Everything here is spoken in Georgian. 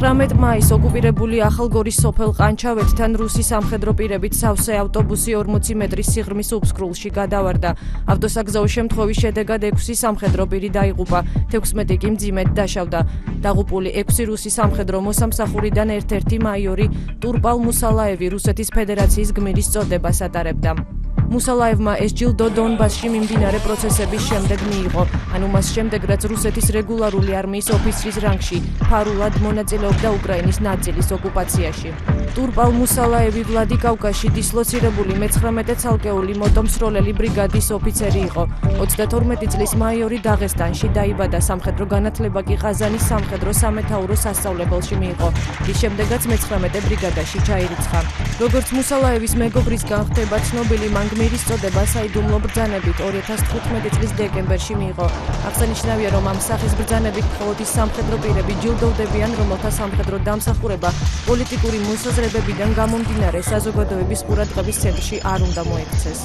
19 მაისს ოკუპირებული ახალგორის სოფელ ყანჩავეთთან რუსი სამხედრო პირებით სავსე ავტობუსი 40 მეტრის სიღრმის უფსკრულში გადავარდა. ავტოსაგზაო შემთხვევის შედეგად 6 სამხედრო პირი დაიღუპა, 16 კი მძიმედ დაშავდა. დაღუპული 6 რუსი სამხედრო მოსამსახურიდან ერთ-ერთი მაიორი ტურპალ მუსალაევი რუსეთის ფედერაციის გმირის წოდებას ატარებდა. მუსალაევმა ეს ჯილდო დონბასში მიმდინარე პროცესების შემდეგ მიიღო, ანუ მას შემდეგ რაც რუსეთის რეგულარული არმიის ოფიცრის რანგში ფარულად მონაწილეობდა უკრაინის ნაწილის ოკუპაციაში. ტურპალ მუსალაევი ვლადიკავკაზში დისლოცირებული მე-19 ცალკეული მოტომსროლელი ბრიგადის ოფიცერი იყო. 32 წლის მაიორი დაღესტანში დაიბადა, სამხედრო განათლება კი ყაზანის სამხედრო სამეთაურო სასწავლებელში მიიღო, რის შემდეგაც მე-19 ბრიგადაში ჩაირიცხა. როგორც მუსალაევის მეგობრისგან ხდება ცნობილი, მან გმირის წოდება საიდუმლო ბრძანებით 2015 წლის დეკემბერში მიიღო. აღსანიშნავია, რომ ამ სახის ბრძანებით მხოლოდ ის სამხედრო პირები ჯილდოვდებიან, რომელთა სამხედრო დამსახურება პოლიტიკური მოსაზრებებიდან გამომდინარე საზოგადოების ყურადღების ცენტრში არ უნდა მოექცეს.